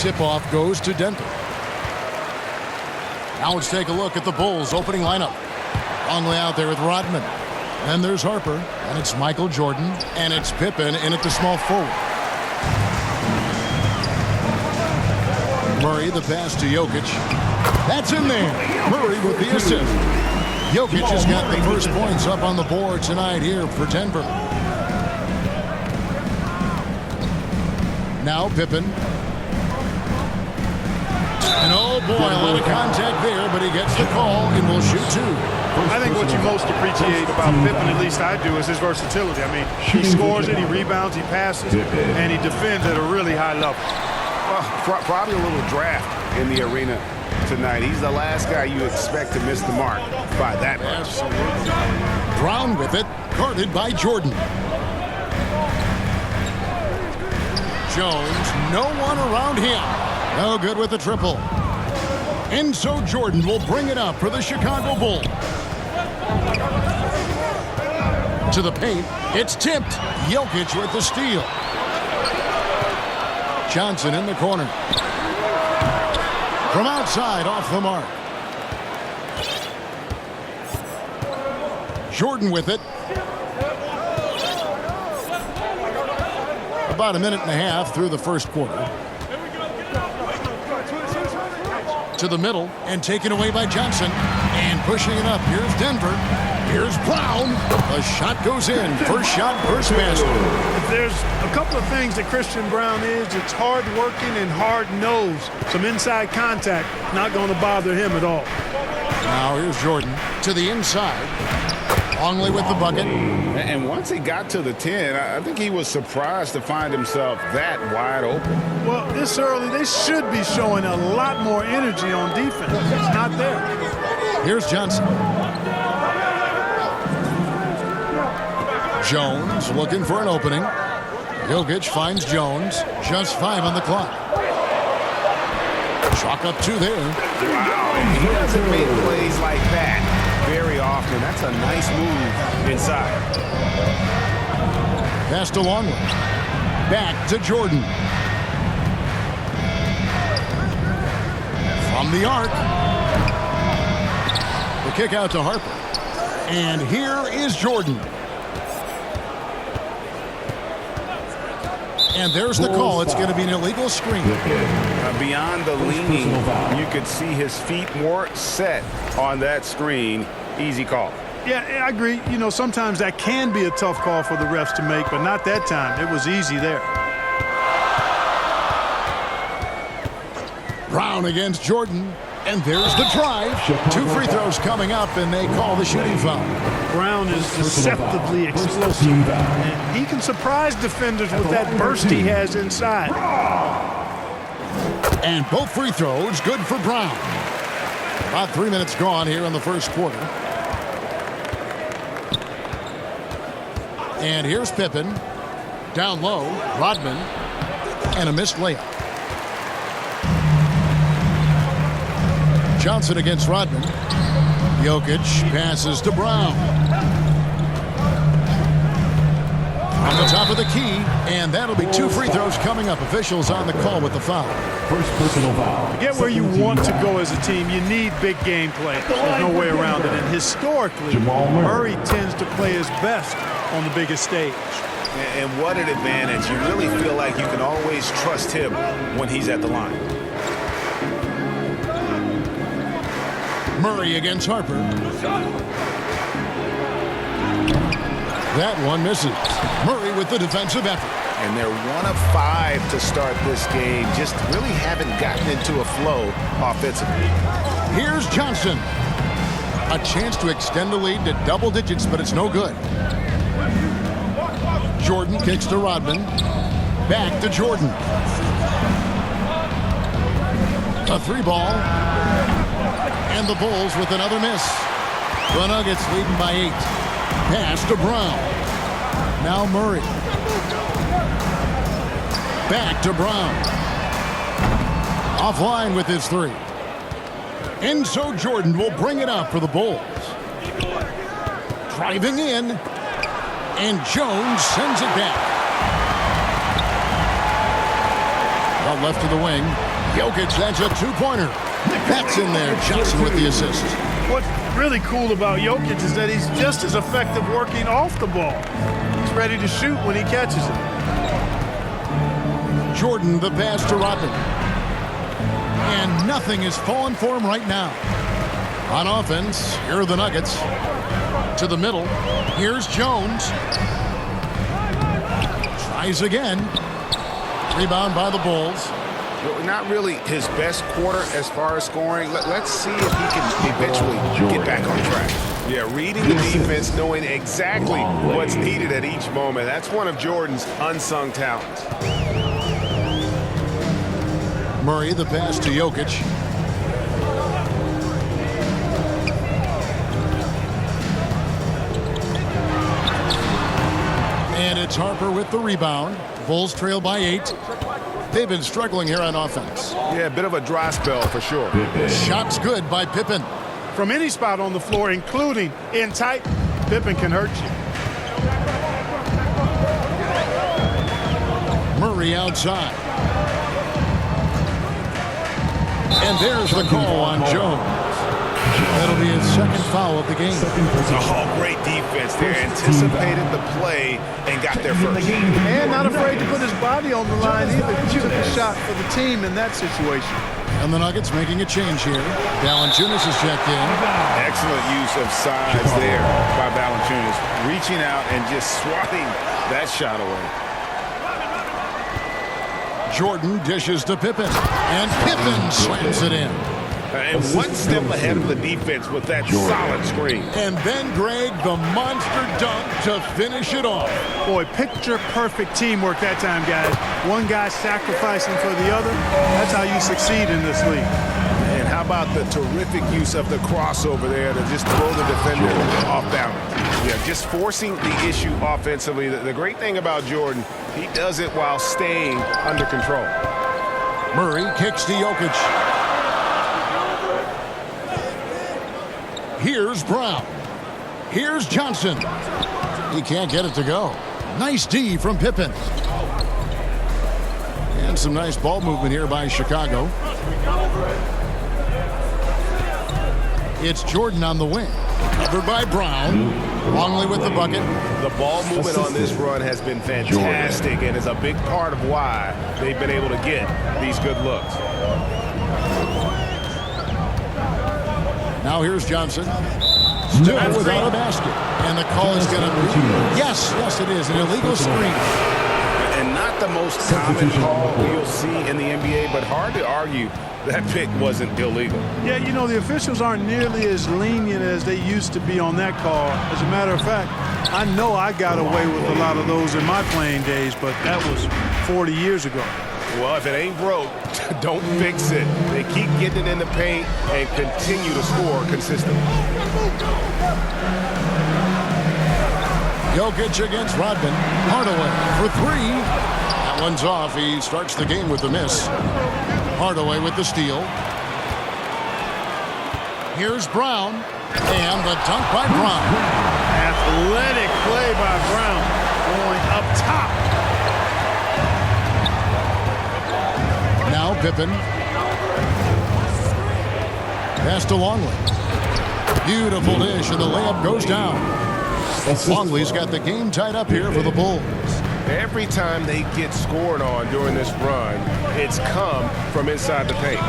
tip-off goes to Denver. Now let's take a look at the Bulls' opening lineup. Longley out there with Rodman. Then there's Harper, and it's Michael Jordan, and it's Pippen in at the small forward. Murray, the pass to Jokic. That's in there. Murray with the assist. Jokic has got the first points up on the board tonight here for Denver. Now Pippen. And oh boy, a lot of contact there, but he gets the call and will shoot two. I think what you most appreciate about Pippen, at least I do, is his versatility. I mean, he scores it, he rebounds, he passes, and he defends at a really high level. Well, probably a little draft in the arena tonight. He's the last guy you expect to miss the mark by that much. Absolutely. Brown with it, guarded by Jordan. Jones, no one around him. No good with the triple. And so Jordan will bring it up for the Chicago Bulls. To the paint, it's tipped. Jokic with the steal. Johnson in the corner. From outside, off the mark. Jordan with it. About a minute and a half through the first quarter. To the middle and taken away by Johnson. And pushing it up. Here's Denver. Here's Brown. The shot goes in. First shot, first basket. If there's a couple of things that Christian Brown is, it's hard working and hard nosed. Some inside contact, not going to bother him at all. Now here's Jordan to the inside. Longley with the bucket. And once he got to the 10, I think he was surprised to find himself that wide open. Well, this early, they should be showing a lot more energy on defense. It's not there. Here's Johnson. Jones looking for an opening. Jokic finds Jones. Just 5 on the clock. Chalk up 2 there. Wow, and he doesn't make plays like that very often. That's a nice move inside. Pass to Longley. Back to Jordan. From the arc. The kick out to Harper. And here is Jordan. And there's the call. It's going to be an illegal screen. Beyond the leaning, you could see his feet more set on that screen. Easy call. Yeah, I agree. You know, sometimes that can be a tough call for the refs to make, but not that time. It was easy there. Brown against Jordan. And there's the drive. 2 free throws coming up, and they call the shooting foul. Brown is deceptively explosive. And he can surprise defenders with that burst he has inside. And both free throws good for Brown. About 3 minutes gone here in the first quarter. And here's Pippen. Down low, Rodman. And a missed layup. Johnson against Rodman. Jokic passes to Brown. On the top of the key, and that'll be 2 free throws coming up. Officials on the call with the foul. First personal foul. To get where you want to go as a team, you need big game play. There's no way around it. And historically, Murray tends to play his best on the biggest stage. And what an advantage. You really feel like you can always trust him when he's at the line. Murray against Harper. That one misses. Murray with the defensive effort. And they're 1 of 5 to start this game. Just really haven't gotten into a flow offensively. Here's Johnson. A chance to extend the lead to double digits, but it's no good. Jordan kicks to Rodman. Back to Jordan. A 3-ball. And the Bulls with another miss. The Nuggets leading by 8. Pass to Brown. Now Murray. Back to Brown. Offline with his 3. And so Jordan will bring it up for the Bulls. Driving in. And Jones sends it back. Well, left to the wing. Jokic, that's a two-pointer. That's in there. Johnson with the assist. What's really cool about Jokic is that he's just as effective working off the ball. He's ready to shoot when he catches it. Jordan, the pass to Rodman. And nothing is falling for him right now. On offense, here are the Nuggets. To the middle. Here's Jones. Tries again. Rebound by the Bulls. Not really his best quarter as far as scoring. Let's see if he can eventually get back on track. Yeah, reading the defense, knowing exactly what's needed at each moment. That's one of Jordan's unsung talents. Murray, the pass to Jokic. And it's Harper with the rebound. Bulls trail by 8. They've been struggling here on offense. Yeah, a bit of a dry spell for sure. Shots good by Pippen. From any spot on the floor, including in tight, Pippen can hurt you. Murray outside. And there's the call on Jones. That'll be his second foul of the game. Oh, great defense there. Anticipated the play and got there first. And not afraid to put his body on the line either. He took a shot for the team in that situation. And the Nuggets making a change here. Valanciunas is checked in. Excellent use of size there by Valanciunas. Reaching out and just swatting that shot away. Jordan dishes to Pippen. And Pippen slams it in. And one step ahead of the defense with that solid screen. And then, Greg, the monster dunk to finish it off. Boy, picture-perfect teamwork that time, guys. One guy sacrificing for the other. That's how you succeed in this league. And how about the terrific use of the crossover there to just throw the defender off balance. Yeah, just forcing the issue offensively. The great thing about Jordan, he does it while staying under control. Murray kicks to Jokic. Here's Brown. Here's Johnson. He can't get it to go. Nice D from Pippen. And some nice ball movement here by Chicago. It's Jordan on the wing. Covered by Brown. Longley with the bucket. The ball movement on this run has been fantastic and is a big part of why they've been able to get these good looks. Now here's Johnson. Still without a basket. And the call is going to be... Yes, it is. An illegal screen. And not the most common call you'll see in the NBA, but hard to argue that pick wasn't illegal. Yeah, you know, the officials aren't nearly as lenient as they used to be on that call. As a matter of fact, I know I got away with a lot of those in my playing days, but that was 40 years ago. Well, if it ain't broke, don't fix it. They keep getting it in the paint and continue to score consistently. Jokic against Rodman. Hardaway for 3. That one's off. He starts the game with a miss. Hardaway with the steal. Here's Brown. And the dunk by Brown. Athletic play by Brown. Going up top. Now Pippen. Pass to Longley. Beautiful dish, and the layup goes down. Longley's got the game tied up here for the Bulls. Every time they get scored on during this run, it's come from inside the paint.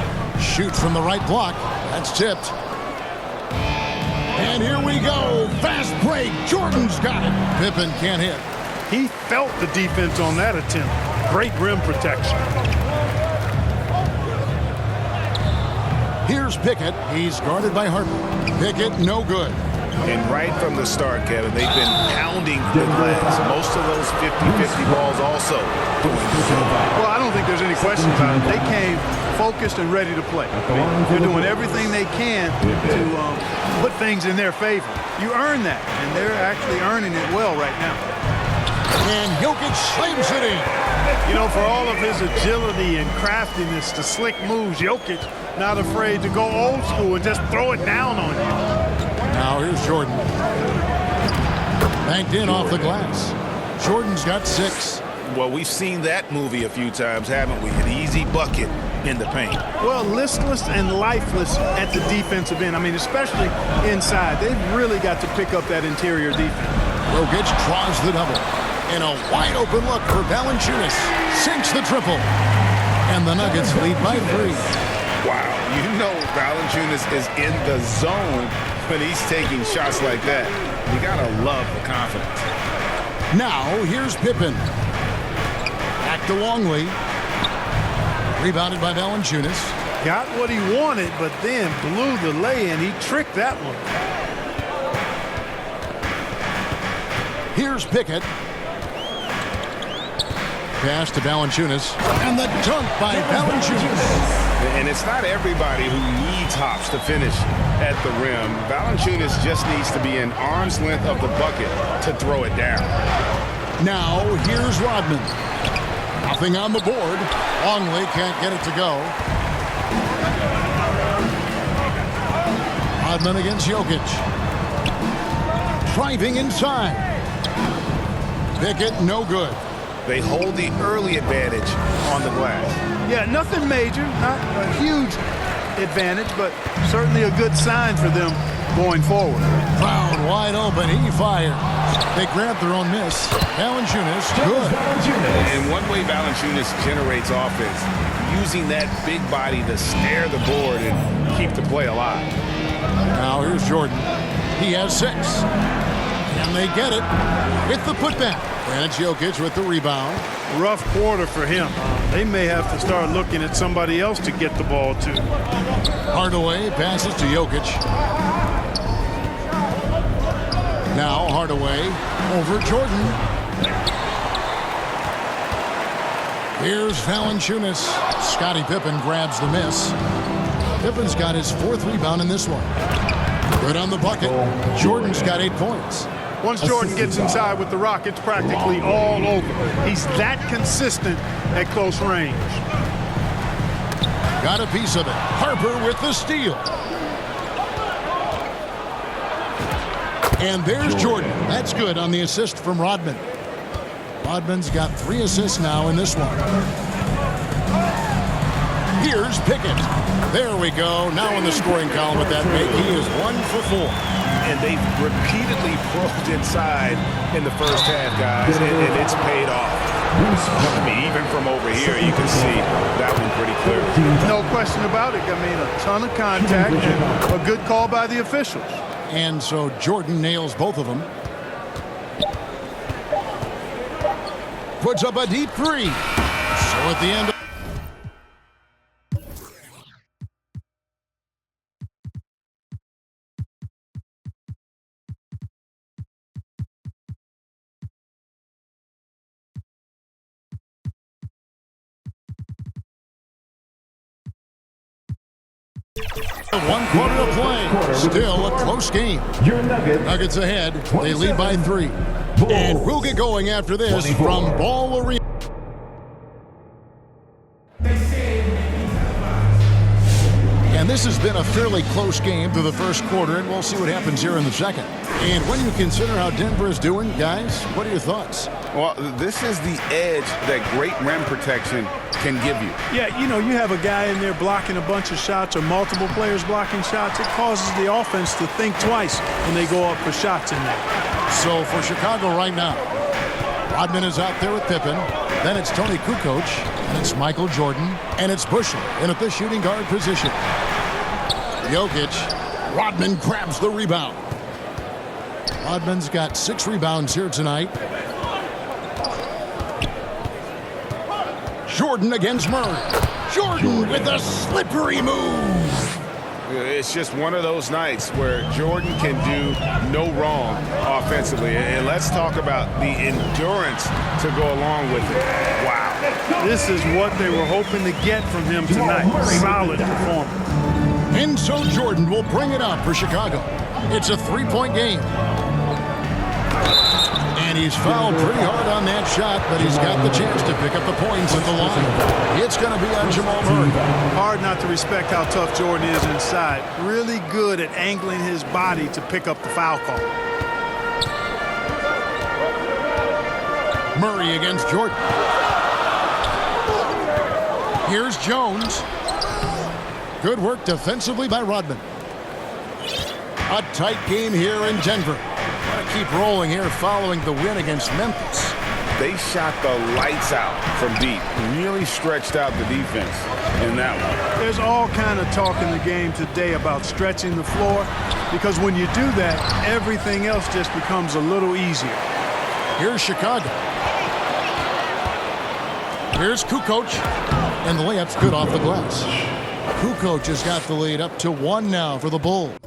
Shoot from the right block. That's tipped. And here we go. Fast break. Jordan's got it. Pippen can't hit. He felt the defense on that attempt. Great rim protection. Here's Pickett. He's guarded by Harper. Pickett, no good. And right from the start, Kevin, they've been pounding the glass. Most of those 50-50 balls also doing well, I don't think there's any question about it. They came focused and ready to play. They're doing everything they can to put things in their favor. You earn that, and they're actually earning it well right now. And Jokic slams it in. You know, for all of his agility and craftiness, the slick moves, Jokic not afraid to go old school and just throw it down on you. Now here's Jordan. Banked in off the glass. Jordan's got 6. Well, we've seen that movie a few times, haven't we? An easy bucket in the paint. Well, listless and lifeless at the defensive end. I mean, especially inside. They've really got to pick up that interior defense. Rogic draws the double. And a wide open look for Valanciunas. Sinks the triple. And the Nuggets lead by 3. Wow, you know Valanciunas is in the zone when he's taking shots like that. You gotta love the confidence. Now, here's Pippen. Back to Longley. Rebounded by Valanciunas. Got what he wanted, but then blew the lay-in. He tricked that one. Here's Pickett. Pass to Valanciunas. And the dunk by Valanciunas. And it's not everybody who needs hops to finish at the rim. Valanciunas just needs to be an arm's length of the bucket to throw it down. Now, here's Rodman. Nothing on the board. Longley can't get it to go. Rodman against Jokic. Driving inside. Pickett, no good. They hold the early advantage on the glass. Yeah, nothing major, not a huge advantage, but certainly a good sign for them going forward. Brown wide open, he fires. They grab their own miss. Valanciunas, good. And one way Valanciunas generates offense, using that big body to snare the board and keep the play alive. Now here's Jordan. He has 6. And they get it with the putback. And it's Jokic with the rebound. Rough quarter for him. They may have to start looking at somebody else to get the ball to. Hardaway passes to Jokic. Now Hardaway over Jordan. Here's Valanciunas. Scottie Pippen grabs the miss. Pippen's got his 4th rebound in this one. Good on the bucket. Jordan's got 8 points. Once Jordan gets inside with the rock, it's practically all over. He's that consistent at close range. Got a piece of it. Harper with the steal. And there's Jordan. That's good on the assist from Rodman. Rodman's got 3 assists now in this one. Here's Pickett. There we go. Now in the scoring column with that make, he is 1 for 4. And they've repeatedly probed inside in the first half, guys, and it's paid off. I mean, even from over here, you can see that one pretty clearly. No question about it. I mean, a ton of contact and a good call by the officials. And so Jordan nails both of them. Puts up a deep 3. So at the end of one quarter to play. Still a close game. Nuggets ahead. They lead by 3. And we'll get going after this from Ball Arena. And this has been a fairly close game through the first quarter, and we'll see what happens here in the second. And when you consider how Denver is doing, guys, what are your thoughts? Well, this is the edge that great rim protection can give you. Yeah, you know, you have a guy in there blocking a bunch of shots or multiple players blocking shots. It causes the offense to think twice when they go up for shots in there. So for Chicago right now, Rodman is out there with Pippen. Then it's Tony Kukoc, and it's Michael Jordan, and it's Bushel in at the shooting guard position. Jokic, Rodman grabs the rebound. Rodman's got 6 rebounds here tonight. Jordan against Murray. Jordan with a slippery move. It's just one of those nights where Jordan can do no wrong offensively. And let's talk about the endurance to go along with it. Wow. This is what they were hoping to get from him tonight. Solid performance. And so Jordan will bring it up for Chicago. It's a 3-point game. And he's fouled pretty hard on that shot, but he's got the chance to pick up the points at the line. It's going to be on Jamal Murray. Hard not to respect how tough Jordan is inside. Really good at angling his body to pick up the foul call. Murray against Jordan. Here's Jones. Good work defensively by Rodman. A tight game here in Denver. Got to keep rolling here following the win against Memphis. They shot the lights out from deep. Really stretched out the defense in that one. There's all kind of talk in the game today about stretching the floor, because when you do that, everything else just becomes a little easier. Here's Chicago. Here's Kukoc. And the layup's good off the glass. Kukoc has got the lead up to 1 now for the Bulls.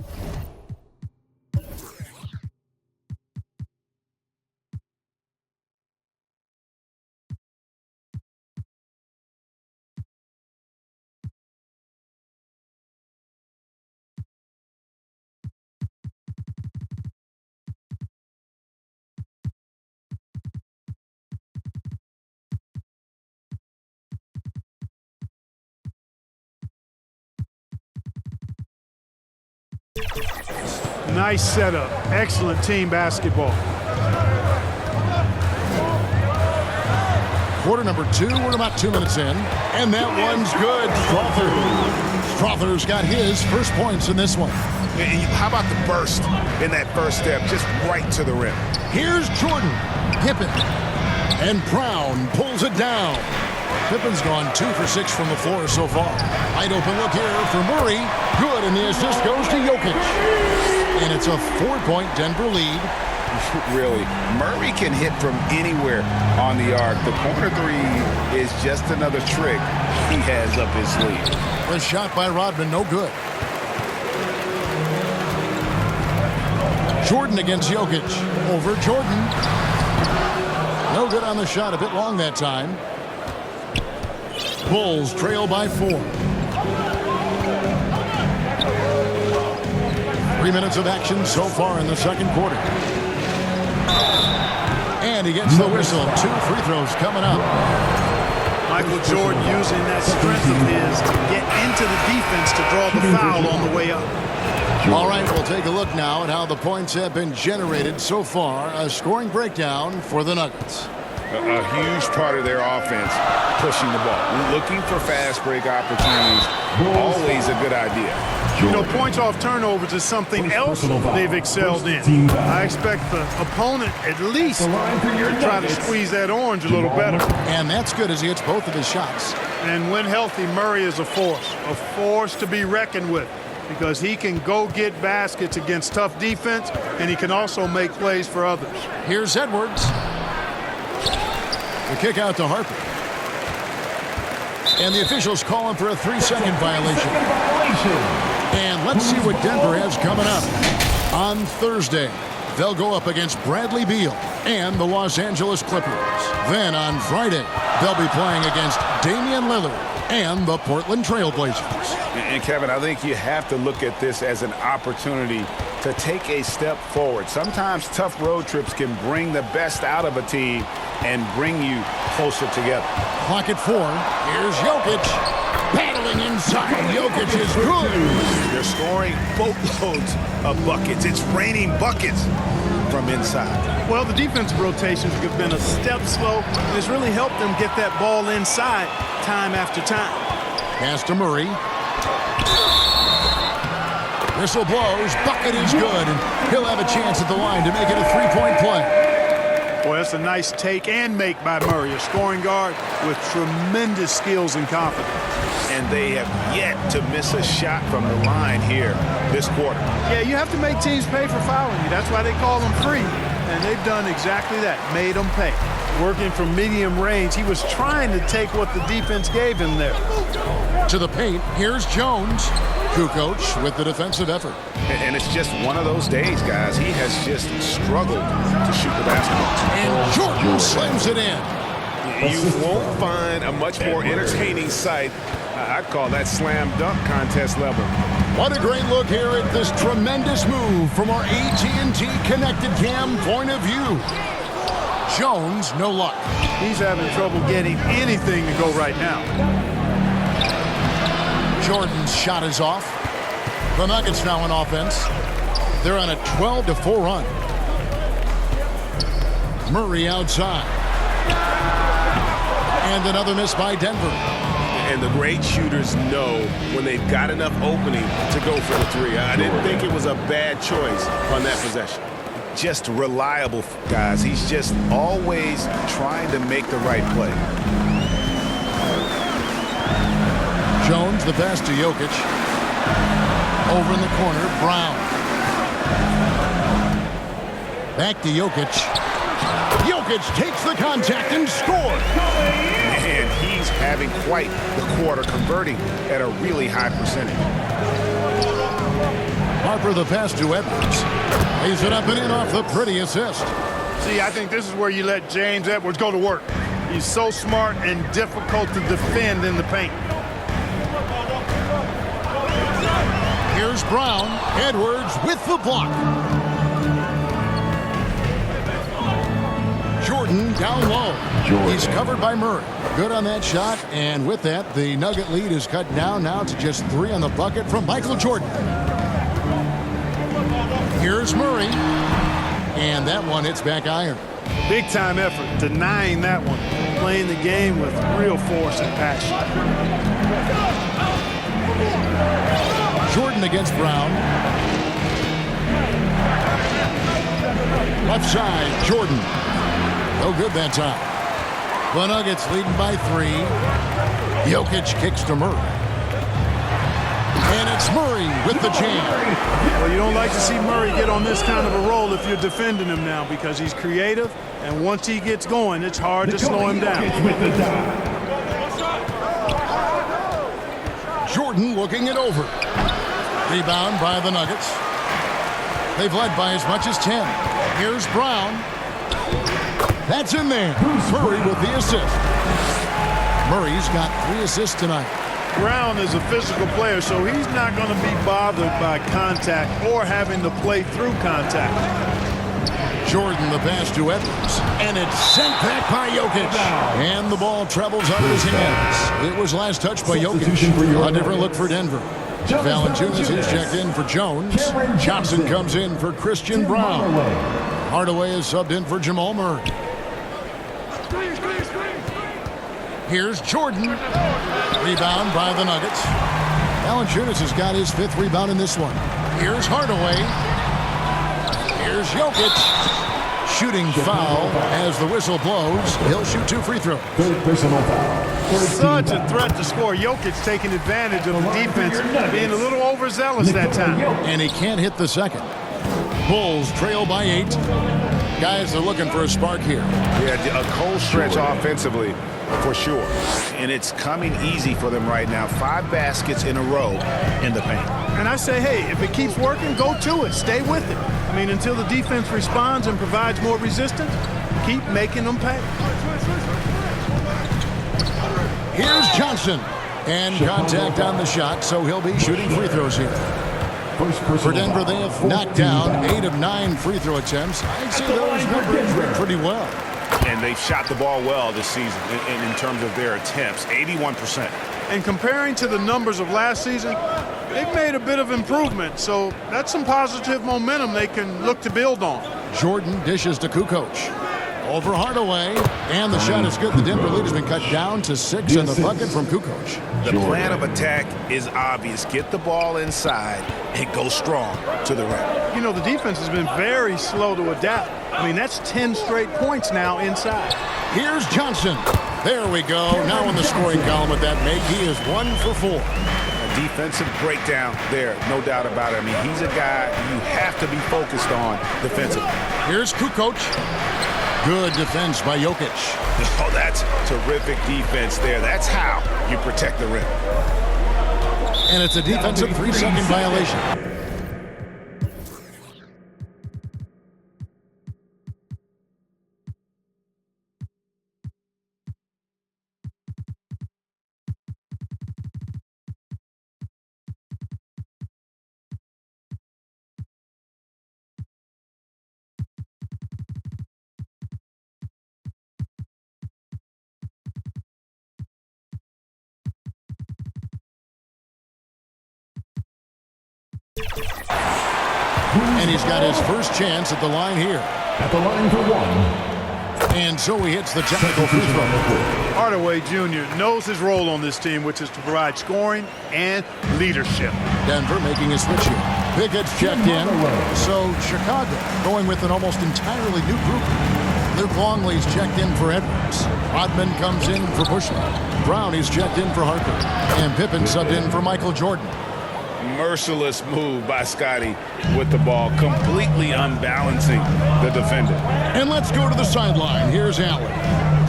Nice setup. Excellent team basketball. Quarter number 2, we're about 2 minutes in. And that one's good. Strother's got his first points in this one. And how about the burst in that first step, just right to the rim? Here's Jordan. Pippen. And Brown pulls it down. Pippen's gone 2 for 6 from the floor so far. Wide open look here for Murray. Good, and the assist goes to Jokic. And it's a 4-point Denver lead. Really, Murray can hit from anywhere on the arc. The corner three is just another trick he has up his sleeve. The shot by Rodman, no good. Jordan against Jokic. Over Jordan. No good on the shot, a bit long that time. Bulls trail by 4. 3 minutes of action so far in the second quarter. And he gets the whistle. 2 free throws coming up. Michael Jordan using that strength of his to get into the defense to draw the foul on the way up. All right, we'll take a look now at how the points have been generated so far. A scoring breakdown for the Nuggets. A huge part of their offense, pushing the ball. Looking for fast break opportunities, always a good idea. You know, points off turnovers is something else they've excelled in. I expect the opponent at least to try to squeeze that orange a little better. And that's good as he hits both of his shots. And when healthy, Murray is a force to be reckoned with, because he can go get baskets against tough defense, and he can also make plays for others. Here's Edwards. The kick out to Harper. And the officials calling for a 3-second violation. And let's see what Denver has coming up. On Thursday, they'll go up against Bradley Beal and the Los Angeles Clippers. Then on Friday, they'll be playing against Damian Lillard and the Portland Trail Blazers. And Kevin, I think you have to look at this as an opportunity to take a step forward. Sometimes tough road trips can bring the best out of a team and bring you closer together. Clock at 4. Here's Jokic. Battling inside. Jokic is good. They're scoring boatloads of buckets. It's raining buckets from inside. Well, the defensive rotations have been a step slow, and it's really helped them get that ball inside time after time. Pass to Murray. Whistle blows. Bucket is good, and he'll have a chance at the line to make it a 3-point play. Boy, that's a nice take and make by Murray, a scoring guard with tremendous skills and confidence. And they have yet to miss a shot from the line here this quarter. Yeah, you have to make teams pay for fouling you. That's why they call them free. And they've done exactly that, made them pay. Working from medium range, he was trying to take what the defense gave him there. To the paint, here's Jones. Kukoc with the defensive effort. And it's just one of those days, guys. He has just struggled to shoot the basketball. And Jordan slams it in. You won't find a much more entertaining sight. I'd call that slam dunk contest level. What a great look here at this tremendous move from our AT&T Connected Cam point of view. Jones, no luck. He's having trouble getting anything to go right now. Jordan's shot is off. The Nuggets now on offense. They're on a 12-4 run. Murray outside. And another miss by Denver. And the great shooters know when they've got enough opening to go for the three. I didn't think it was a bad choice on that possession. Just reliable, guys. He's just always trying to make the right play. Jones, the pass to Jokic. Over in the corner, Brown. Back to Jokic. Jokic takes the contact and scores. And he's having quite the quarter, converting at a really high percentage. Harper, the pass to Edwards. Lays it up and in off the pretty assist. See, I think this is where you let James Edwards go to work. He's so smart and difficult to defend in the paint. Here's Brown. Edwards with the block. Jordan down low. He's covered by Murray. Good on that shot, and with that, the Nugget lead is cut down now to just 3 on the bucket from Michael Jordan. Here's Murray, and that one hits back iron. Big time effort, denying that one. Playing the game with real force and passion. Jordan against Brown. Left side, Jordan. No good that time. The Nuggets leading by 3. Jokic kicks to Murray. And it's Murray with the jam. Well, you don't like to see Murray get on this kind of a roll if you're defending him now because he's creative, and once he gets going, it's hard to slow him down. Jordan looking it over. Rebound by the Nuggets. They've led by as much as 10. Here's Brown. That's in there. Murray with the assist. Murray's got 3 assists tonight. Brown is a physical player, so he's not going to be bothered by contact or having to play through contact. Jordan, the pass to Edwards. And it's sent back by Jokic. And the ball travels out of his hands. It was last touched by Jokic. A different look for Denver. Valanciunas is checked in for Jones. Johnson comes in for Christian Brown. Hardaway is subbed in for Jamal Murray. Here's Jordan. Rebound by the Nuggets. Valanciunas has got his 5th rebound in this one. Here's Hardaway. Here's Jokic. Shooting foul as the whistle blows. He'll shoot 2 free throws. Such a threat to score. Jokic taking advantage of the defense, being a little overzealous that time. And he can't hit the second. Bulls trail by 8. Guys are looking for a spark here. Yeah, a cold stretch offensively for sure. And it's coming easy for them right now. 5 baskets in a row in the paint. And I say, hey, if it keeps working, go to it. Stay with it. I mean, until the defense responds and provides more resistance, keep making them pay. Here's Johnson. And contact on the shot, so he'll be shooting free throws here. For Denver, they have knocked down 8 of 9 free throw attempts. I'd say those numbers read pretty well. And they've shot the ball well this season in terms of their attempts, 81%. And comparing to the numbers of last season, they've made a bit of improvement. So that's some positive momentum they can look to build on. Jordan dishes to Kukoc. Over Hardaway. And the shot is good. The Denver lead has been cut down to 6 in the bucket from Kukoc. The plan of attack is obvious. Get the ball inside and go strong to the rim. You know, the defense has been very slow to adapt. I mean, that's 10 straight points now inside. Here's Johnson. There we go. Now in the scoring column with that make. He is 1 for 4. A defensive breakdown there, no doubt about it. I mean, he's a guy you have to be focused on defensively. Here's Kukoc. Good defense by Jokic. Oh, that's terrific defense there. That's how you protect the rim. And it's a defensive 3-second violation. And he's got his first chance at the line here. At the line for 1, And so he hits the technical free throw. Hardaway Jr. knows his role on this team, which is to provide scoring and leadership. Denver making a switch here. Pickett's checked in. So Chicago going with an almost entirely new group. Luke Longley's checked in for Edwards. Rodman comes in for Bushley. Brown is checked in for Harper. And Pippen subbed in for Michael Jordan. Merciless move by Scotty with the ball, completely unbalancing the defender. And let's go to the sideline. Here's Allen.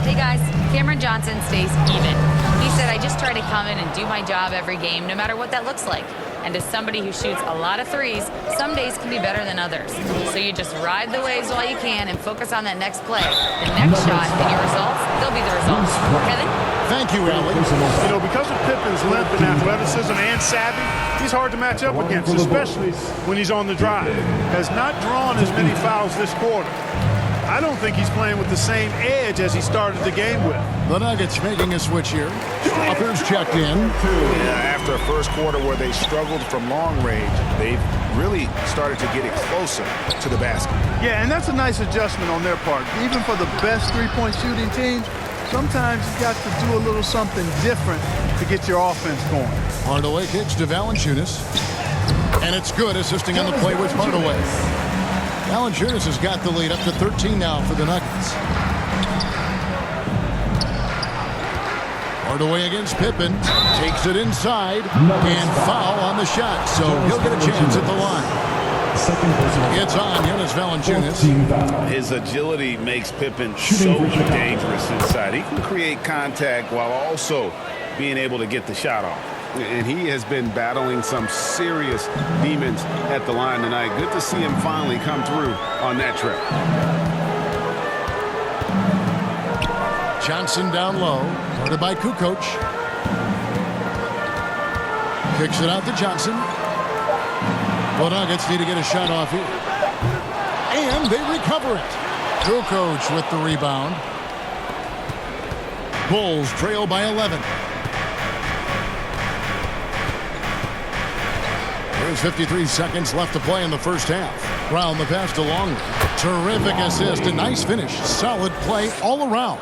Hey guys, Cameron Johnson stays even. He said, I just try to come in and do my job every game, no matter what that looks like. And as somebody who shoots a lot of threes, some days can be better than others. So you just ride the waves while you can and focus on that next play. The next shot and your results, they'll be the results. Kevin? Thank you, Allen. You know, because of Pippen's length and athleticism and savvy, he's hard to match up against, especially when he's on the drive. Has not drawn as many fouls this quarter. I don't think he's playing with the same edge as he started the game with. The Nuggets making a switch here. Others checked in. Yeah, after a first quarter where they struggled from long range, they've really started to get it closer to the basket. Yeah, and that's a nice adjustment on their part. Even for the best three-point shooting teams, sometimes you've got to do a little something different to get your offense going. Hardaway kicks to Valanciunas. And it's good, assisting on the play with Hardaway. Valanciunas has got the lead up to 13 now for the Nuggets. Hardaway against Pippen. Takes it inside. And foul on the shot. So he'll get a chance at the line. It's on Jonas Valanciunas. His agility makes Pippen so dangerous inside. He can create contact while also being able to get the shot off. And he has been battling some serious demons at the line tonight. Good to see him finally come through on that trip. Johnson down low. Guarded by Kukoc. Kicks it out to Johnson. The Nuggets need to get a shot off here. And they recover it. Kukoc with the rebound. Bulls trail by 11. There's 53 seconds left to play in the first half. Brown the pass to Longley. Terrific assist. A nice finish. Solid play all around.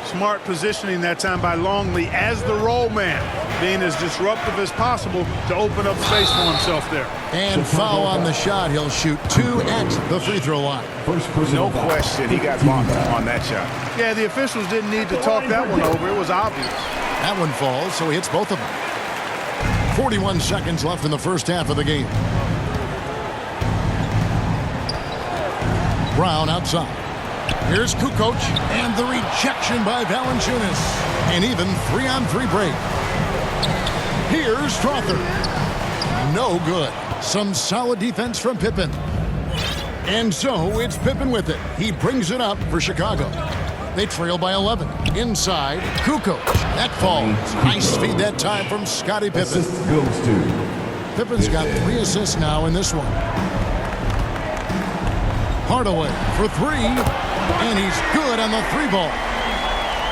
Smart positioning that time by Longley as the roll man, being as disruptive as possible to open up space for himself there. And foul on the shot. He'll shoot 2 at the free throw line. No question he got bumped on that shot. Yeah, the officials didn't need to talk that one over. It was obvious. That one falls, so he hits both of them. 41 seconds left in the first half of the game. Brown outside. Here's Kukoc, and the rejection by Valanciunas. An even 3-on-3 break. Here's Strother. No good. Some solid defense from Pippen. And so it's Pippen with it. He brings it up for Chicago. They trail by 11. Inside, Kukoc. That falls. Nice feed that time from Scottie Pippen. Pippen's got 3 assists now in this one. Hardaway for 3. And he's good on the 3-ball.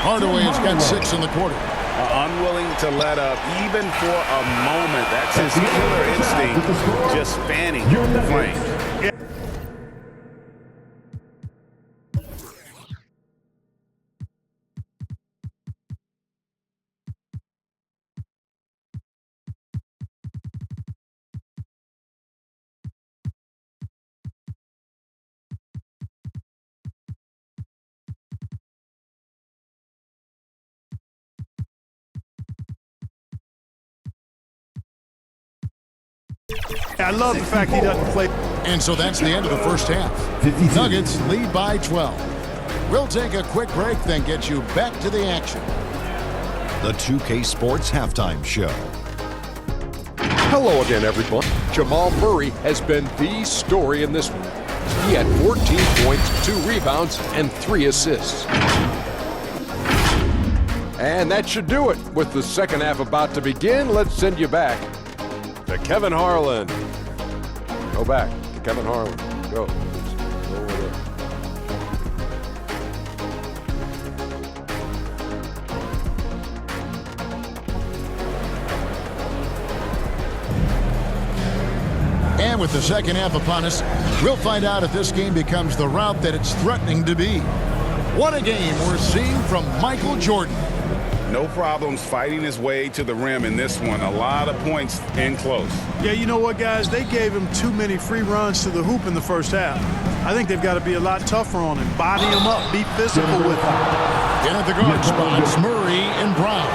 Hardaway has got 6 in the quarter. Unwilling to let up even for a moment. That's his killer instinct, just fanning the flames. I love the fact he doesn't play. And so that's the end of the first half. Nuggets lead by 12. We'll take a quick break, then get you back to the action. The 2K Sports Halftime Show. Hello again, everyone. Jamal Murray has been the story in this one. He had 14 points, 2 rebounds, and 3 assists. And that should do it. With the second half about to begin, let's send you back to Kevin Harlan. Go back to Kevin Harlan. Go. Go over there. And with the second half upon us, we'll find out if this game becomes the route that it's threatening to be. What a game we're seeing from Michael Jordan. No problems fighting his way to the rim in this one. A lot of points in close. Yeah, you know what, guys? They gave him too many free runs to the hoop in the first half. I think they've got to be a lot tougher on him. Body him up. Be physical with him. In at the guard spots, Murray and Brown.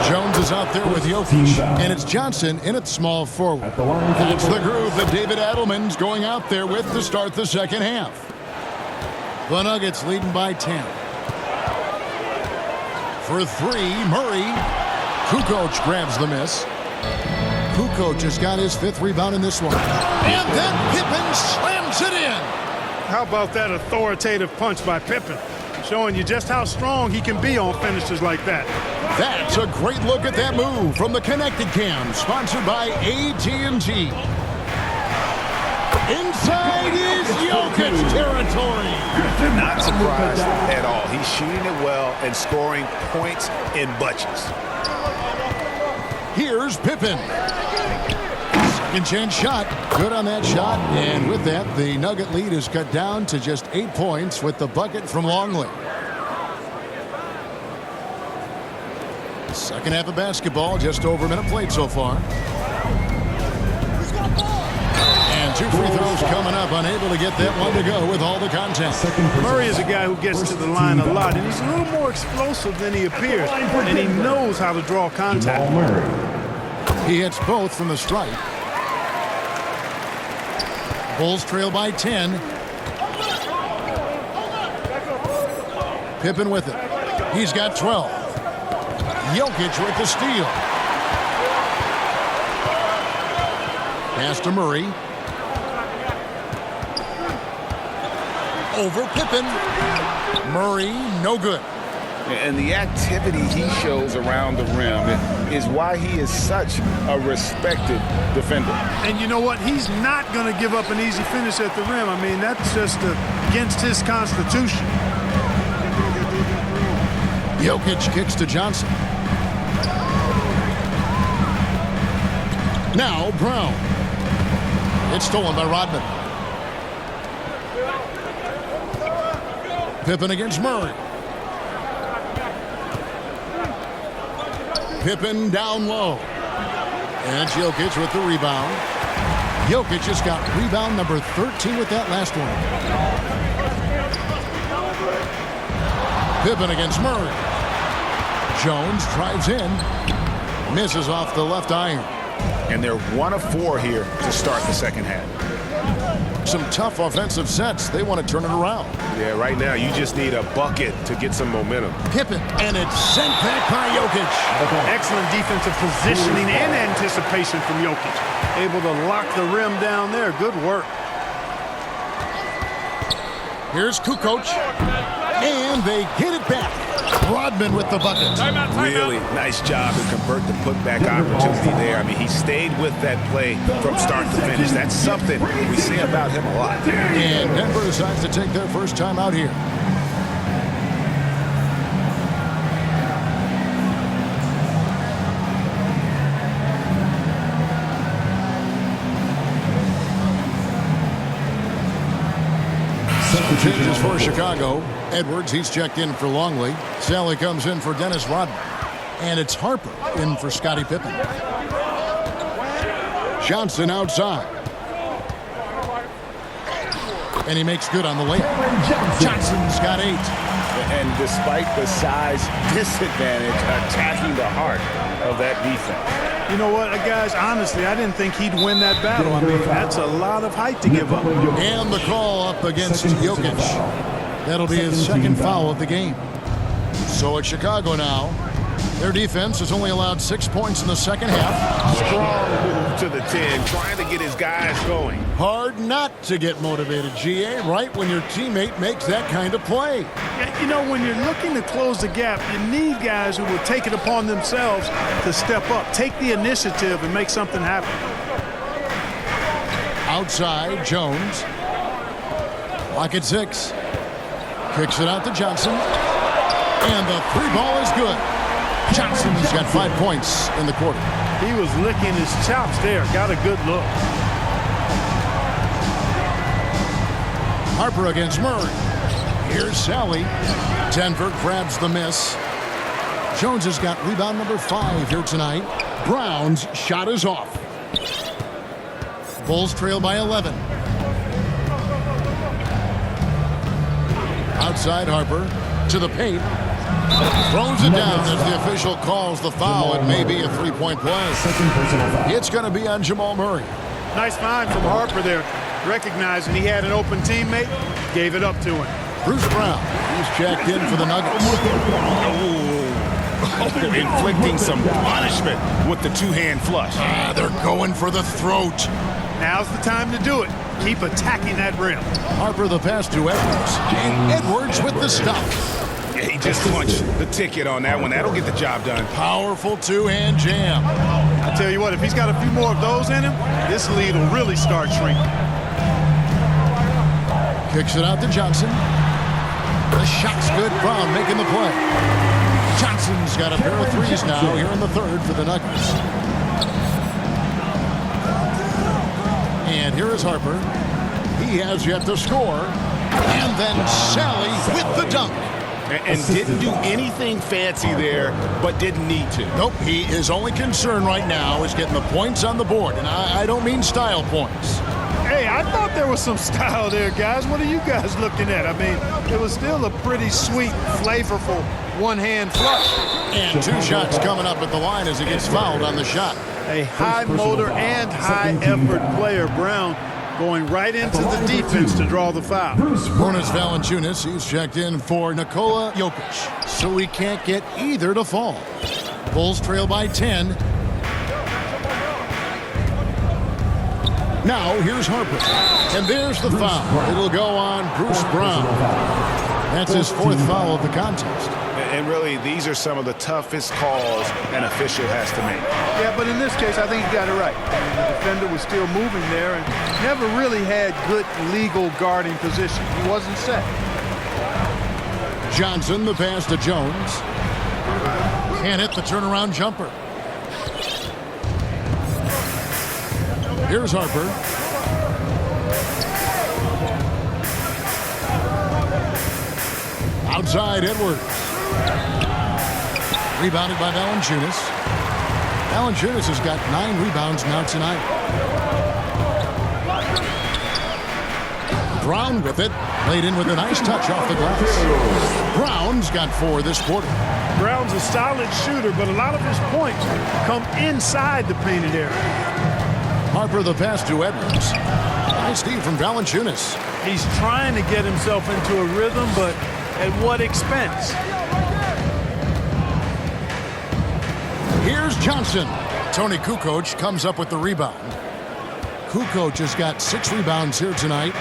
Jones is out there with Jokic, and it's Johnson in at small forward. That's the groove that David Adelman's going out there with to start the second half. The Nuggets leading by 10. For three, Murray. Kukoc grabs the miss. Kukoc has got his 5th rebound in this one. And then Pippen slams it in. How about that authoritative punch by Pippen? Showing you just how strong he can be on finishes like that. That's a great look at that move from the Connected Cam, sponsored by AT&T. Inside is Jokic territory. Not surprised at all. He's shooting it well and scoring points in bunches. Here's Pippen. Second chance shot. Good on that shot. And with that, the Nugget lead is cut down to just 8 points with the bucket from Longley. Second half of basketball, just over a minute played so far. And 2 free throws coming up, unable to get that one to go with all the contact. Murray is a guy who gets to the line a lot, and he's a little more explosive than he appears, and he knows how to draw contact. He hits both from the stripe. Bulls trail by 10. Pippen with it. He's got 12. Jokic with the steal. Pass to Murray. Over Pippen. Murray, no good. And the activity he shows around the rim is why he is such a respected defender. And you know what? He's not going to give up an easy finish at the rim. I mean, that's just against his constitution. Jokic kicks to Johnson. Now Brown. It's stolen by Rodman. Pippen against Murray. Pippen down low. And Jokic with the rebound. Jokic just got rebound number 13 with that last one. Pippen against Murray. Jones drives in. Misses off the left iron. And they're 1 of 4 here to start the second half. Some tough offensive sets. They want to turn it around. Yeah, right now you just need a bucket to get some momentum. Pippen, and it's sent back by Jokic. Excellent defensive positioning and anticipation from Jokic. Able to lock the rim down there. Good work. Here's Kukoc, and they get it back. Rodman with the bucket. Really nice job to convert the putback opportunity there. I mean, he stayed with that play from start to finish. That's something we say about him a lot. And Denver decides to take their first time out here. Changes for Chicago. Edwards, he's checked in for Longley. Sally comes in for Dennis Rodman. And it's Harper in for Scottie Pippen. Johnson outside. And he makes good on the layup. Johnson's got 8. And despite the size disadvantage, attacking the heart of that defense. You know what, guys, honestly, I didn't think he'd win that battle. I mean, that's a lot of height to give up. And the call up against Jokic. That'll be his second foul of the game. So it's Chicago now. Their defense has only allowed 6 points in the second half. Strong move to the 10, trying to get his guys going. Hard not to get motivated, GA, right when your teammate makes that kind of play. Yeah, you know, when you're looking to close the gap, you need guys who will take it upon themselves to step up, take the initiative, and make something happen. Outside, Jones. Clock at 6. Kicks it out to Johnson. And the 3 ball is good. Johnson's got 5 points in the quarter. He was licking his chops there. Got a good look. Harper against Murray. Here's Sally. Denver grabs the miss. Jones has got rebound number 5 here tonight. Brown's shot is off. Bulls trail by 11. Outside Harper to the paint. Throws it down as the official calls the foul. It may be a three-point play. It's going to be on Jamal Murray. Nice find from Harper there. Recognizing he had an open teammate, gave it up to him. Bruce Brown, he's checked in for the Nuggets. Inflicting some punishment with the two-hand flush. They're going for the throat. Now's the time to do it. Keep attacking that rim. Harper the pass to Edwards. And Edwards with the stop. Yeah, he just punched the ticket on that one. That'll get the job done. Powerful two-hand jam. I tell you what, if he's got a few more of those in him, this lead will really start shrinking. Kicks it out to Johnson. The shot's good. Brown making the play. Johnson's got a pair of threes now here in the third for the Nuggets. And here is Harper. He has yet to score. And then Sally with the dunk. And didn't do anything fancy there, but didn't need to. Nope, his only concern right now is getting the points on the board. And I don't mean style points. Hey, I thought there was some style there, guys. What are you guys looking at? I mean, it was still a pretty sweet, flavorful one-hand flush. And 2 shots coming up at the line as he gets fouled on the shot. A high motor and high effort player, Brown, going right into the defense to draw the foul. Jonas Valanciunas, he's checked in for Nikola Jokic, so he can't get either to fall. Bulls trail by 10. Now here's Harper, and there's the foul. It'll go on Bruce Brown. That's his 4th foul of the contest. And really, these are some of the toughest calls an official has to make. Yeah, but in this case, I think he got it right. The defender was still moving there and never really had good legal guarding position. He wasn't set. Johnson, the pass to Jones. Can't hit the turnaround jumper. Here's Harper. Outside Edwards. Rebounded by Valanciunas. Valanciunas has got 9 rebounds now tonight. Brown with it. Played in with a nice touch off the glass. Brown's got 4 this quarter. Brown's a solid shooter, but a lot of his points come inside the painted area. Harper the pass to Edwards. Nice steal from Valanciunas. He's trying to get himself into a rhythm, but at what expense? Here's Johnson. Tony Kukoc comes up with the rebound. Kukoc has got 6 rebounds here tonight.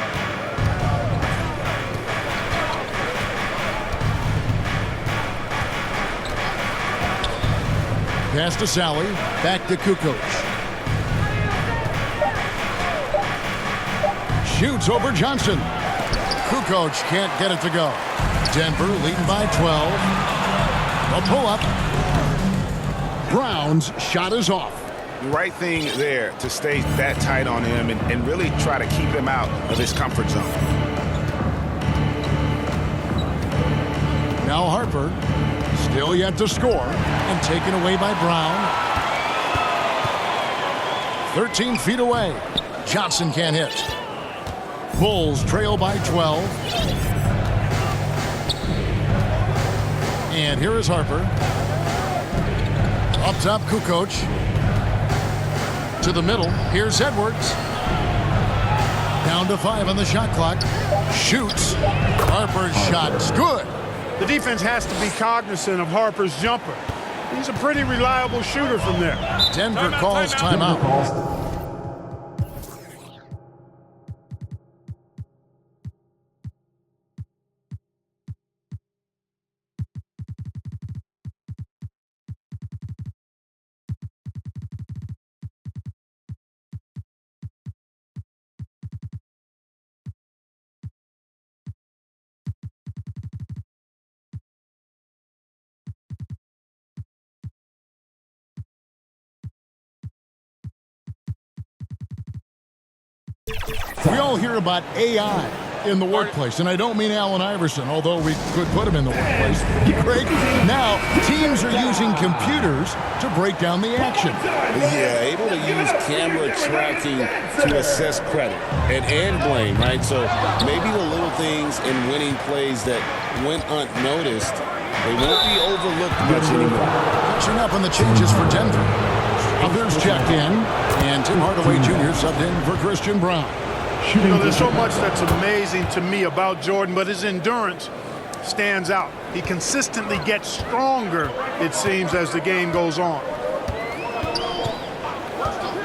Pass to Sally. Back to Kukoc. Shoots over Johnson. Kukoc can't get it to go. Denver leading by 12. A pull-up. Brown's shot is off. The right thing there to stay that tight on him and really try to keep him out of his comfort zone. Now Harper, still yet to score, and taken away by Brown. 13 feet away. Johnson can't hit. Bulls trail by 12. And here is Harper. Up top, Kukoc. To the middle. Here's Edwards. Down to 5 on the shot clock. Shoots. Harper's shot is good. The defense has to be cognizant of Harper's jumper. He's a pretty reliable shooter from there. Denver calls timeout. We all hear about AI, in the workplace. And I don't mean Allen Iverson, although we could put him in the workplace. Greg, now teams are using computers to break down the action. Yeah, able to use camera tracking to assess credit and blame, right? So maybe the little things in winning plays that went unnoticed, they won't be overlooked much anymore. Catching up on the changes for Denver. Others checked in, and Tim Hardaway Jr. subbed in for Christian Braun. You know, there's so much that's amazing to me about Jordan, but his endurance stands out. He consistently gets stronger, it seems, as the game goes on.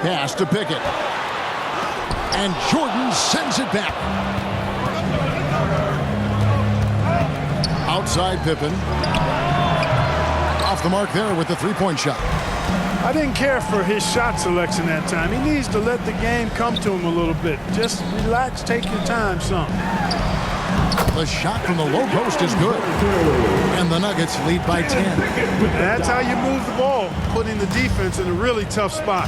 Pass to Pickett. And Jordan sends it back. Outside Pippen. Off the mark there with the three-point shot. I didn't care for his shot selection that time. He needs to let the game come to him a little bit. Just relax, take your time, son. The shot from the low post is good. And the Nuggets lead by 10. That's how you move the ball, putting the defense in a really tough spot.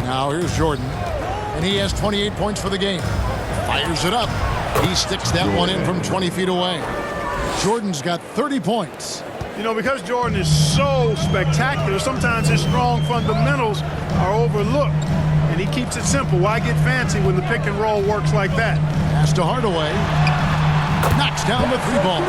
Now here's Jordan. And he has 28 points for the game. Fires it up. He sticks that one in from 20 feet away. Jordan's got 30 points. You know, because Jordan is so spectacular, sometimes his strong fundamentals are overlooked. And he keeps it simple. Why get fancy when the pick and roll works like that? Pass to Hardaway. Knocks down the three ball.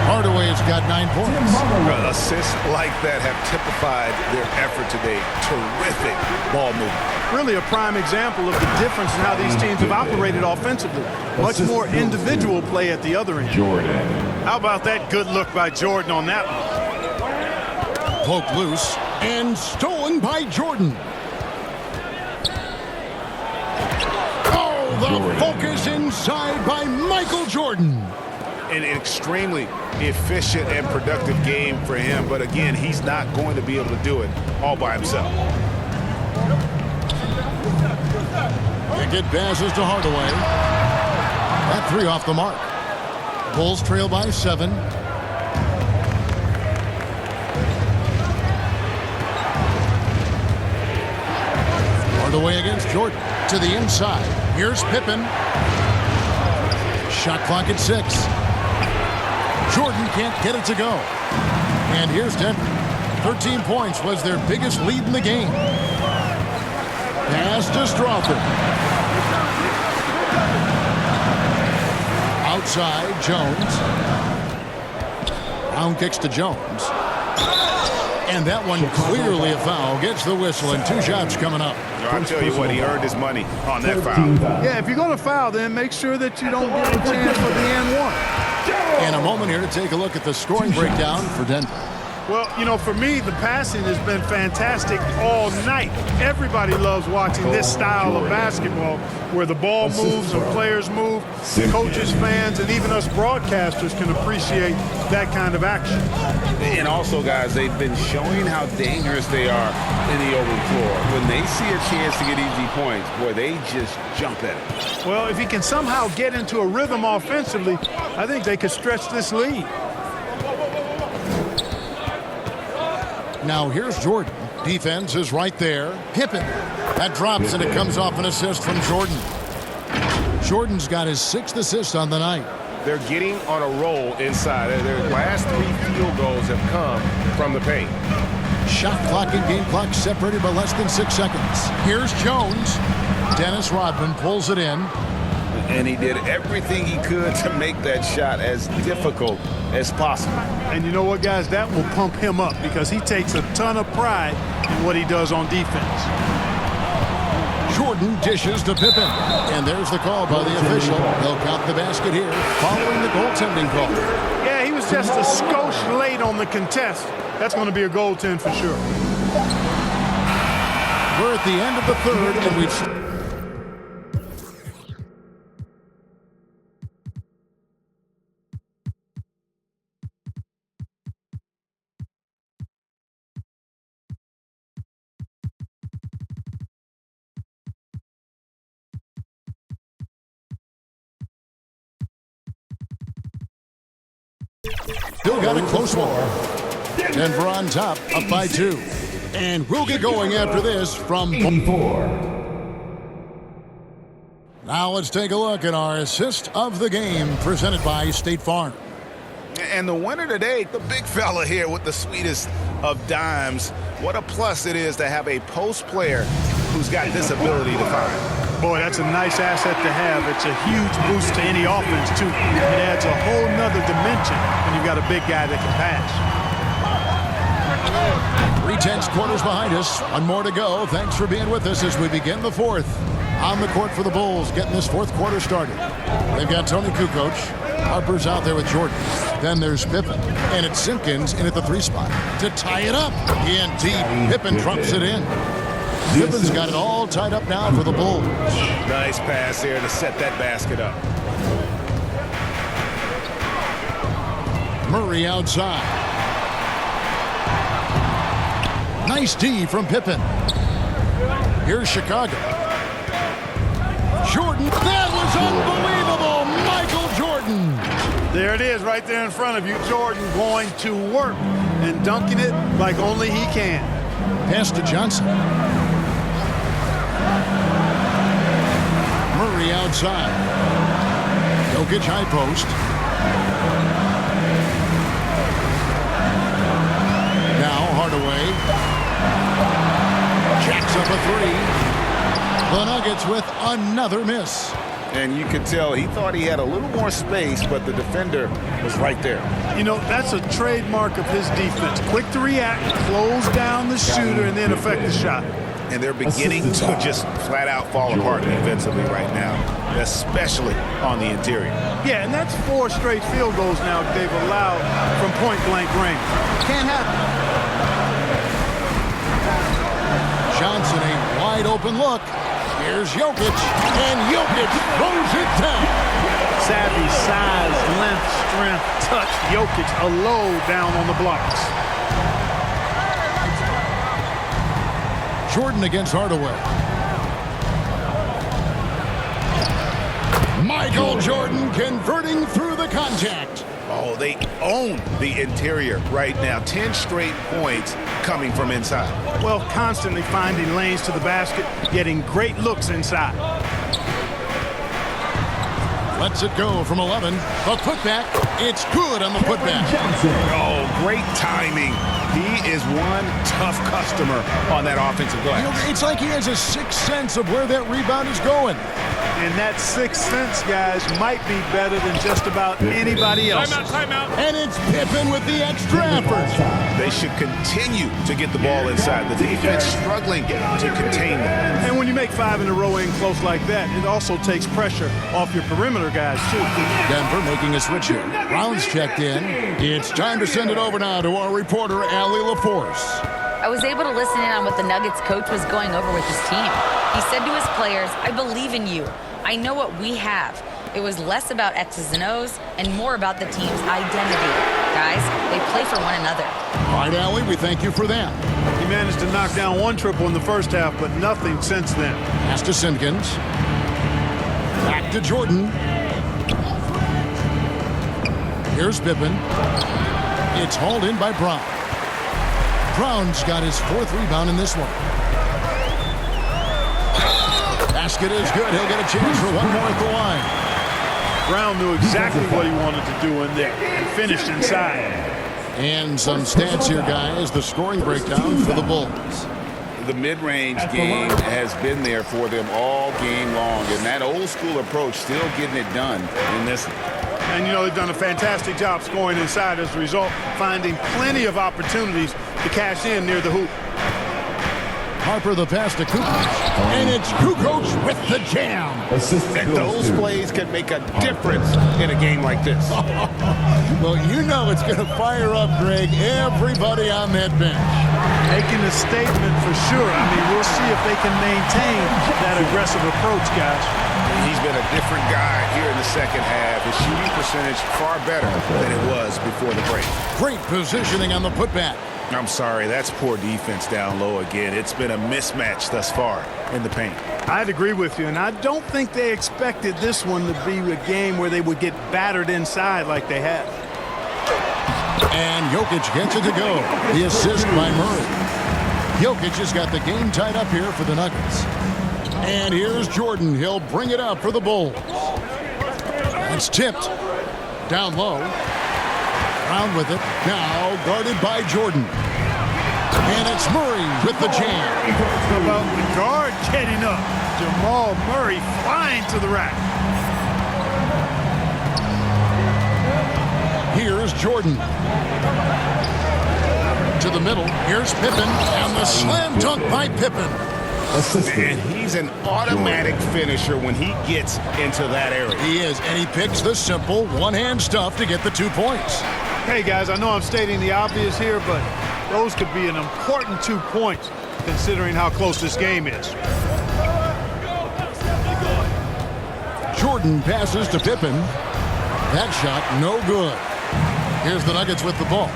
Hardaway's got 9 points. Assists like that have typified their effort today. Terrific ball movement. Really a prime example of the difference in how these teams have operated offensively. Much more individual play at the other end. How about that good look by Jordan on that one? Poked loose and stolen by Jordan. Oh, the focus inside by Michael Jordan. An extremely efficient and productive game for him, but again, he's not going to be able to do it all by himself. Pickett passes to Hardaway. That three off the mark. Bulls trail by 7. Hardaway against Jordan. To the inside. Here's Pippen. Shot clock at 6. Jordan can't get it to go. And here's Denver. 13 points was their biggest lead in the game. Pass to Strawther. Outside, Jones. Brown kicks to Jones. And that one clearly a foul. Gets the whistle and 2 shots coming up. I'll tell you what, he earned his money on that foul. Yeah, if you're going to foul, then make sure that you don't get a chance for the and one. In a moment here to take a look at the scoring breakdown for Denver. Well, you know, for me, the passing has been fantastic all night. Everybody loves watching this style of basketball where the ball moves and players move. Coaches, fans, and even us broadcasters can appreciate that kind of action. And also, guys, they've been showing how dangerous they are in the open floor. When they see a chance to get easy points, boy, they just jump at it. Well, if he can somehow get into a rhythm offensively, I think they could stretch this lead. Now here's Jordan. Defense is right there. Pippen. That drops and it comes off an assist from Jordan. Jordan's got his 6th assist on the night. They're getting on a roll inside. Their last 3 field goals have come from the paint. Shot clock and game clock separated by less than 6 seconds. Here's Jones. Dennis Rodman pulls it in. And he did everything he could to make that shot as difficult as possible. And you know what, guys? That will pump him up because he takes a ton of pride in what he does on defense. Jordan dishes to Pippen. And there's the call by the official. They'll count the basket here following the goaltending call. Yeah, he was just a skosh late on the contest. That's going to be a goaltend for sure. We're at the end of the third, and we've... Still got a close one. Denver on top, up by 2. And we'll get going after this from 84. Now let's take a look at our assist of the game presented by State Farm. And the winner today, the big fella here with the sweetest of dimes. What a plus it is to have a post player who's got this ability to find. Boy, that's a nice asset to have. It's a huge boost to any offense, too. It adds a whole nother dimension when you've got a big guy that can pass. 3/10 quarters behind us. One more to go. Thanks for being with us as we begin the fourth. On the court for the Bulls, getting this fourth quarter started. They've got Tony Kukoc. Harper's out there with Jordan. Then there's Pippen. And it's Simpkins in at the 3 spot to tie it up. In deep. Pippen trumps it in. Pippen's got it all tied up now for the Bulls. Nice pass there to set that basket up. Murray outside. Nice D from Pippen. Here's Chicago. Jordan. That was unbelievable. Michael Jordan. There it is right there in front of you. Jordan going to work and dunking it like only he can. Pass to Johnson. Murray outside. Jokic high post. Now Hardaway. Jacks up a 3. The Nuggets with another miss. And you could tell he thought he had a little more space, but the defender was right there. You know, that's a trademark of his defense. Quick to react, close down the shooter, and then affect the shot. And they're beginning to just flat out fall apart defensively right now, especially on the interior. Yeah, and that's 4 straight field goals now they've allowed from point-blank range. Can't happen. Johnson, a wide open look. Here's Jokic, and Jokic throws it down. Savvy, size, length, strength, touch. Jokic a low down on the blocks. Jordan against Hardaway. Michael Jordan converting through the contact. Oh, they own the interior right now. 10 straight points coming from inside. Well, constantly finding lanes to the basket, getting great looks inside. Lets it go from 11. The putback. It's good on the putback. Oh, great timing. He is one tough customer on that offensive glass. You know, it's like he has a sixth sense of where that rebound is going. And that sixth sense, guys, might be better than just about anybody else. Timeout. And it's Pippen with the extra effort. They should continue to get the ball inside. The defense struggling to contain them. And when you make 5 in a row in close like that, it also takes pressure off your perimeter guys, too. Denver making a switch here. Brown's checked in. It's time to send it over now to our reporter, Allie LaForce. I was able to listen in on what the Nuggets coach was going over with his team. He said to his players, I believe in you. I know what we have. It was less about X's and O's and more about the team's identity. Guys, they play for one another. All right, Allie, we thank you for that. He managed to knock down 1 triple in the first half, but nothing since then. Pass to Simpkins. Back to Jordan. Here's Pippen. It's hauled in by Brown. Brown's got his 4th rebound in this one. Basket is good. He'll get a chance for one more at the line. Brown knew exactly what he wanted to do in there and finished inside. And some stats here, guys. The scoring breakdown for the Bulls. The mid-range game has been there for them all game long, and that old-school approach still getting it done in this one. And, you know, they've done a fantastic job scoring inside as a result, finding plenty of opportunities to cash in near the hoop. Harper the pass to Kukoc. And it's Kukoc with the jam. And those plays can make a difference in a game like this. Well, you know it's going to fire up, Greg, everybody on that bench. Making a statement for sure. I mean, we'll see if they can maintain that aggressive approach, guys. He's been a different guy here in the second half. His shooting percentage far better than it was before the break. Great positioning on the putback. I'm sorry, that's poor defense down low again. It's been a mismatch thus far in the paint. I'd agree with you, and I don't think they expected this one to be a game where they would get battered inside like they have. And Jokic gets it to go. The assist by Murray. Jokic has got the game tied up here for the Nuggets. And here's Jordan. He'll bring it up for the Bulls. It's tipped. Down low. Brown with it. Now guarded by Jordan. And it's Murray with the jam. How about the guard getting up? Jamal Murray flying to the rack. Here's Jordan. To the middle. Here's Pippen. And the slam dunk by Pippen. Man, he's an automatic finisher when he gets into that area. He is, and he picks the simple one-hand stuff to get the 2 points. Hey, guys, I know I'm stating the obvious here, but those could be an important 2 points considering how close this game is. Jordan passes to Pippen. That shot, no good. Here's the Nuggets with the ball.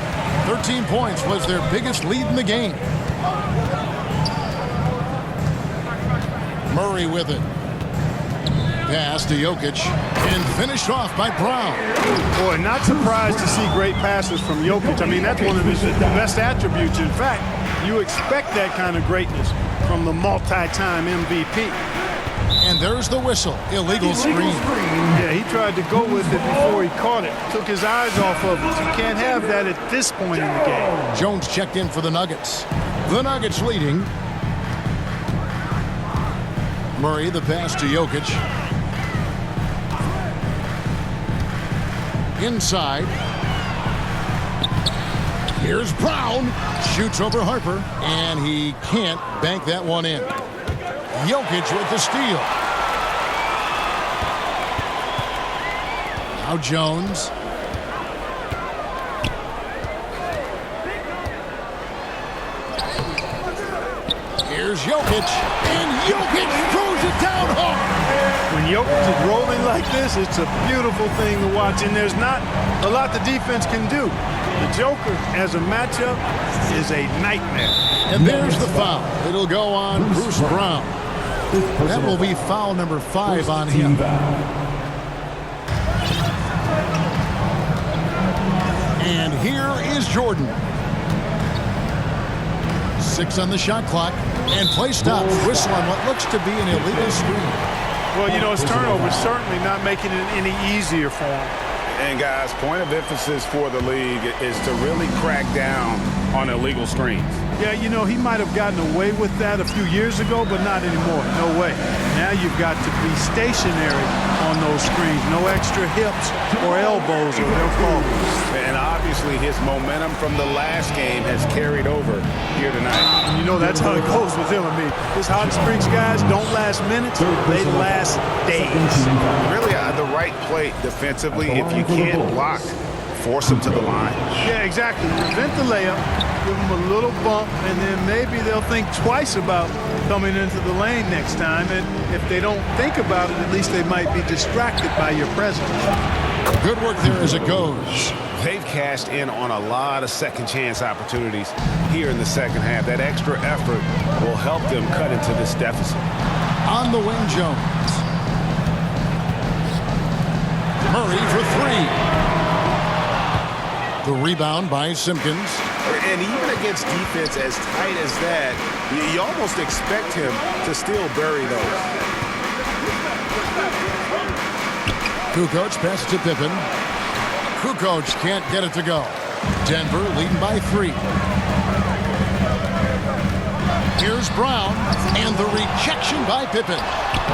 13 points was their biggest lead in the game. Murray with it. Pass to Jokic. And finished off by Brown. Boy, not surprised to see great passes from Jokic. I mean, that's one of his best attributes. In fact, you expect that kind of greatness from the multi-time MVP. And there's the whistle. Illegal screen. Yeah, he tried to go with it before he caught it. Took his eyes off of it. You can't have that at this point in the game. Jones checked in for the Nuggets. The Nuggets leading. Murray, the pass to Jokic. Inside. Here's Brown. Shoots over Harper. And he can't bank that one in. Jokic with the steal. Now Jones. Here's Jokic. And Jokic throws it down hard. When Jokic is rolling like this, it's a beautiful thing to watch. And there's not a lot the defense can do. The Joker, as a matchup, is a nightmare. And there's the foul. It'll go on Bruce Brown. That will be foul number 5 on him. And here is Jordan. 6 on the shot clock. And play stops. Whistle on what looks to be an illegal screen. Well, you know, his turnover is certainly not making it any easier for him. And, guys, point of emphasis for the league is to really crack down on illegal screens. Yeah, you know, he might have gotten away with that a few years ago, but not anymore. No way. Now you've got to be stationary on those screens. No extra hips or elbows or they'll fall. And obviously his momentum from the last game has carried over here tonight. You know, that's how it goes with him. I mean, his hot streaks guys don't last minutes. They last days. Really, the right play defensively, if you can't block, force him to the line. Yeah, exactly. Prevent the layup, give them a little bump, and then maybe they'll think twice about coming into the lane next time. And if they don't think about it, at least they might be distracted by your presence. Good work there as it goes. They've cashed in on a lot of second chance opportunities here in the second half. That extra effort will help them cut into this deficit. On the wing, Jones. Murray for 3. The rebound by Simpkins. And even against defense as tight as that, you almost expect him to still bury those. Kukoc passes to Pippen. Kukoc can't get it to go. Denver leading by 3. Here's Brown, and the rejection by Pippen.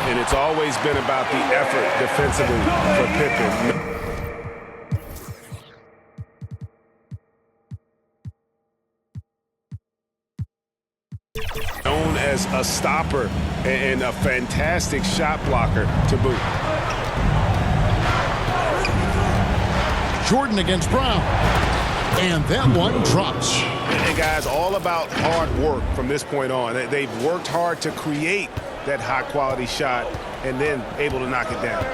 And it's always been about the effort defensively for Pippen. Known as a stopper and a fantastic shot blocker to boot. Jordan against Brown. And that one drops. And guys, all about hard work from this point on. They've worked hard to create that high-quality shot and then able to knock it down.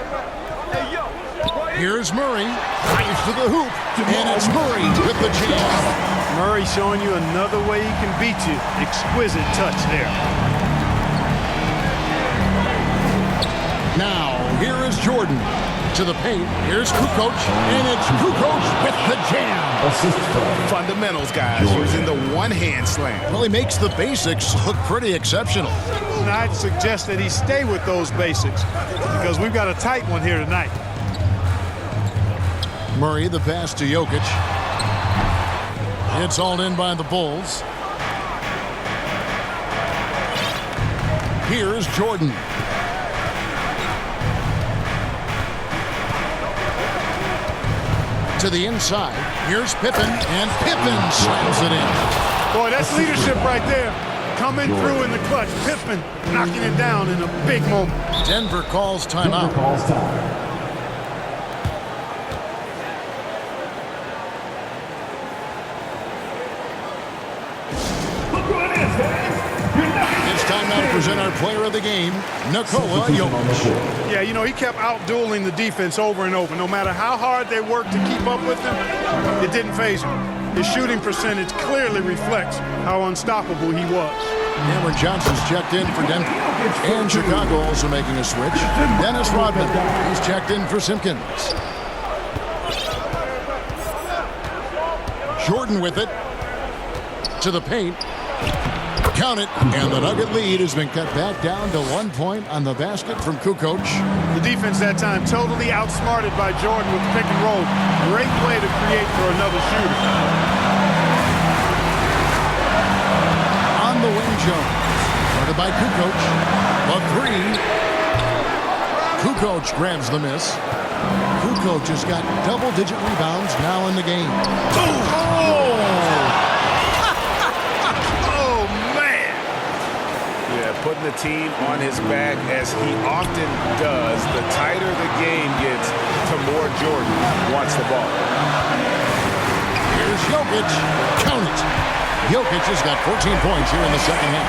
Here's Murray. Drives to the hoop. And it's Murray with the jam. Murray showing you another way he can beat you. Exquisite touch there. Now, here is Jordan. To the paint. Here's Kukoc. And it's Kukoc with the jam. Fundamentals, guys, using the one-hand slam. Well, he makes the basics look pretty exceptional. and I'd suggest that he stay with those basics because we've got a tight one here tonight. Murray, the pass to Jokic. It's hauled in by the Bulls. Here's Jordan. To the inside. Here's Pippen, and Pippen slams it in. Boy, that's leadership right there. Coming through in the clutch. Pippen knocking it down in a big moment. Denver calls timeout. It's time now to present our player of the game, Nikola Jokic. Yeah, you know, he kept out-dueling the defense over and over. No matter how hard they worked to keep up with him, it didn't faze him. His shooting percentage clearly reflects how unstoppable he was. Cameron Johnson's checked in for Denver. And Chicago also making a switch. Dennis Rodman, he's checked in for Simpkins. Jordan with it. To the paint. Count it. And the Nugget lead has been cut back down to 1 point on the basket from Kukoc. The defense that time totally outsmarted by Jordan with the pick and roll. Great play to create for another shooter. On the wing, Jones. Started by Kukoc. A three. Kukoc grabs the miss. Kukoc has got double-digit rebounds now in the game. Putting the team on his back as he often does. The tighter the game gets, the more Jordan wants the ball. Here's Jokic. Count it. Jokic has got 14 points here in the second half.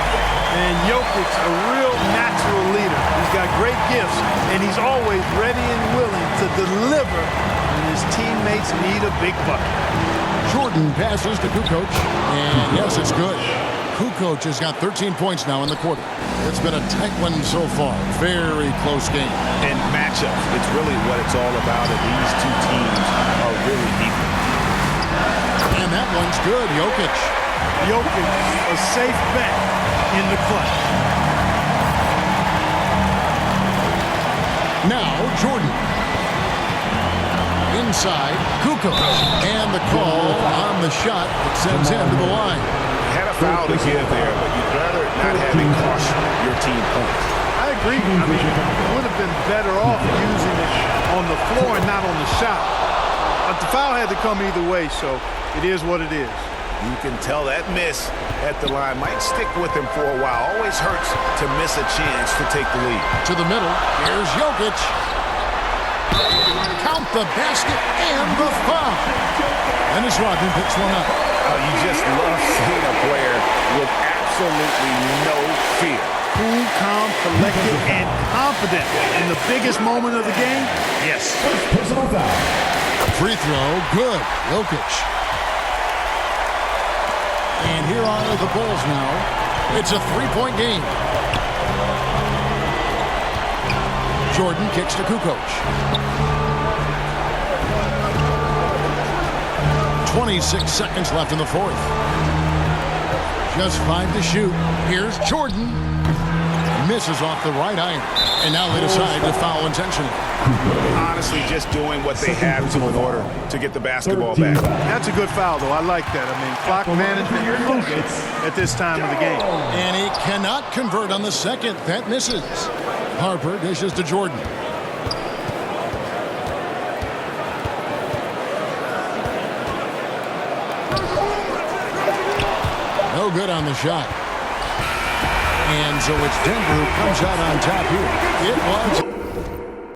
And Jokic, a real natural leader. He's got great gifts, and he's always ready and willing to deliver when his teammates need a big bucket. Jordan passes to Kukoc, and yes, it's good. Kukoc has got 13 points now in the quarter. It's been a tight one so far. Very close game. And matchups, it's really what it's all about, and these two teams are really equal. And that one's good. Jokic. Jokic, a safe bet in the clutch. Now Jordan. Inside, Kukoc. And the call on the shot that sends him to the line. Had a foul to give there, but you'd rather not have it cost your team points. I agree. I mean, you would have been better off using it on the floor and not on the shot. But the foul had to come either way, so it is what it is. You can tell that miss at the line might stick with him for a while. Always hurts to miss a chance to take the lead. To the middle. Here's Jokic. Count the basket and the foul. Dennis Rodman picks one up. Oh, you just love seeing a player with absolutely no fear. Cool, calm, collected, and confident in the biggest moment of the game. Yes. Personal foul. Free throw, good. Jokic. And here are the Bulls now. It's a three-point game. Jordan kicks to Kukoc. 26 seconds left in the fourth. Just 5 to shoot. Here's Jordan. Misses off the right iron. And now they decide to foul intentionally. Honestly, just doing what they have to in order to get the basketball back. That's a good foul, though. I like that. I mean, clock management at this time of the game. And he cannot convert on the second. That misses. Harper dishes to Jordan. No good on the shot. And so it's Denver who comes out on top here. It was